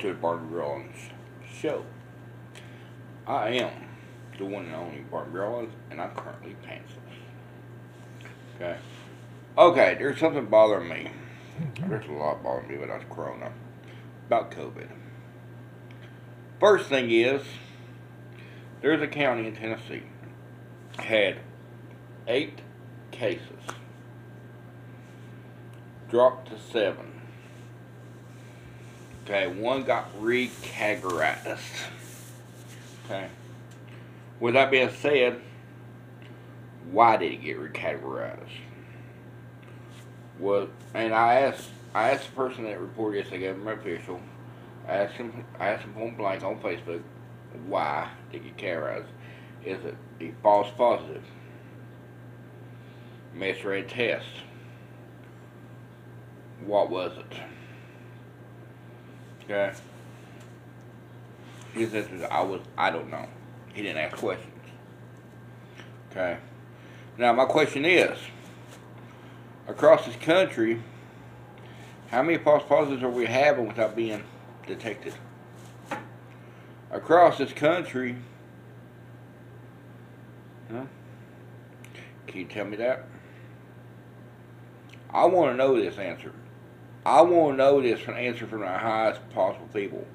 to the Barbie Rollins show. I am the one and only Barbie Rollins, and I'm currently pantsless. Okay. Okay, there's something bothering me. There's a lot bothering me about Corona. About COVID. First thing is, there's a county in Tennessee had 8 cases. Dropped to 7. Okay, 1 got recategorized. Okay. With that being said, why did it get recategorized? And I asked the person that reported yesterday, government official, I asked him point blank on Facebook, why did it get categorized? Is it a false positive? Misread test? What was it? Okay. His answer is, I don't know. He didn't ask questions. Okay. Now my question is, across this country, how many false positives are we having without being detected? Across this country, huh? Can you tell me that? I want to know this answer. I want to know this answer from the highest possible people.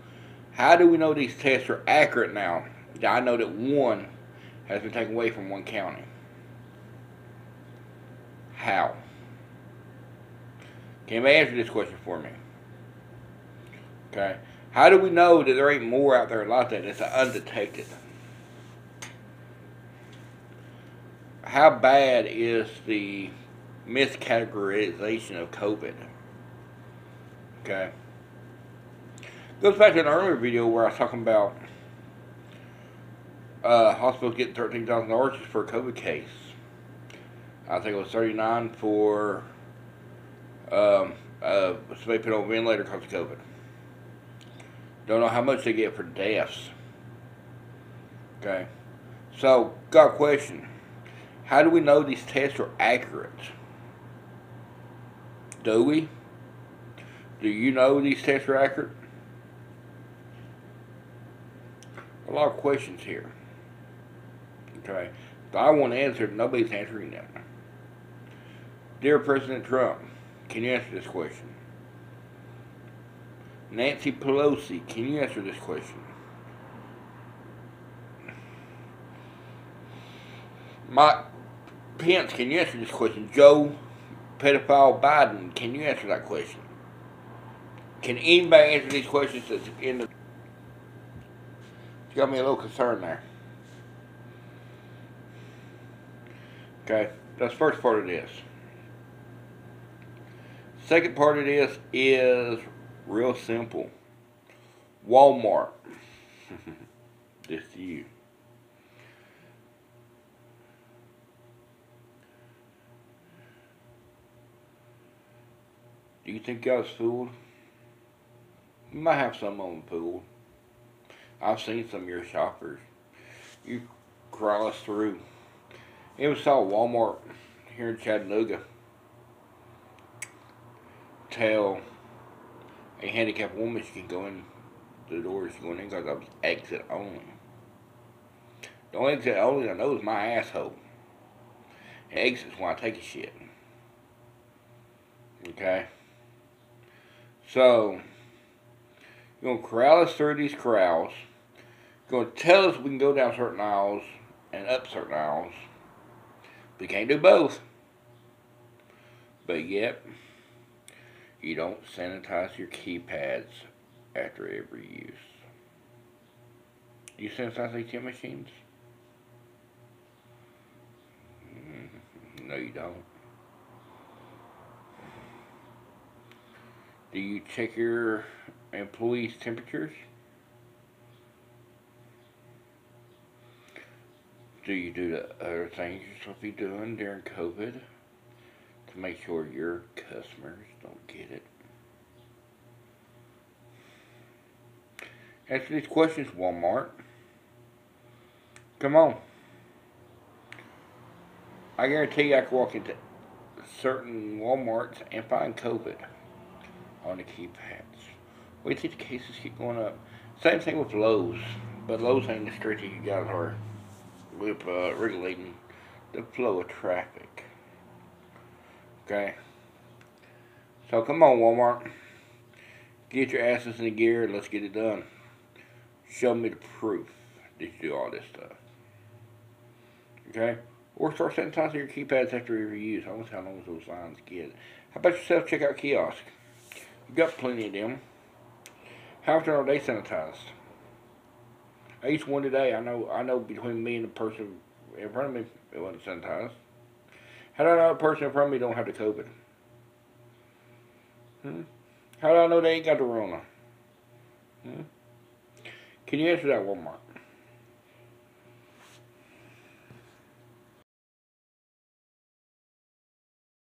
How do we know these tests are accurate now? I know that 1 has been taken away from 1 county. How? Can you answer this question for me? Okay. How do we know that there ain't more out there like that that's undetected? How bad is the miscategorization of COVID? Okay. Goes back to an earlier video where I was talking about hospitals getting $13,000 just for a COVID case. I think it was $39 for somebody put on a ventilator because of COVID. Don't know how much they get for deaths. Okay. So, got a question. How do we know these tests are accurate? Do we? Do you know these tests are accurate? A lot of questions here. Okay. If I want answered, nobody's answering them. Dear President Trump, can you answer this question? Nancy Pelosi, can you answer this question? Mike Pence, can you answer this question? Joe Pedophile Biden, can you answer that question? Can anybody answer these questions at the end of? It's got me a little concerned there. Okay, that's the first part of this. Second part of this is real simple. Wal-Mart. This to you. Do you think y'all's fooled? You might have some on the pool. I've seen some of your shoppers. You cross through. It was saw Walmart here in Chattanooga tell a handicapped woman she can go in the door she's going in because I was exit only. The only exit only I know is my asshole. And exit's when I take a shit. Okay? So, you're going to corral us through these corrals. You're going to tell us we can go down certain aisles and up certain aisles. We can't do both. But yet, you don't sanitize your keypads after every use. Do you sanitize ATM machines? No, you don't. Do you check your employees' temperatures? Do you do the other things you're supposed to be doing during COVID to make sure your customers don't get it? Answer these questions, Walmart. Come on. I guarantee you I can walk into certain Walmarts and find COVID on the keypads. We see the cases keep going up. Same thing with Lowe's, but Lowe's ain't as strict as you guys are with regulating the flow of traffic. Okay, so come on, Walmart, get your asses in the gear and let's get it done. Show me the proof that you do all this stuff. Okay, or start sanitizing your keypads after every use. I don't know how long those lines get. How about your self-checkout kiosk? You've got plenty of them. How often are they sanitized? I used one today. I know between me and the person in front of me, it wasn't sanitized. How do I know the person in front of me don't have the COVID? Hmm? How do I know they ain't got the Rona? Hmm? Can you answer that, Walmart?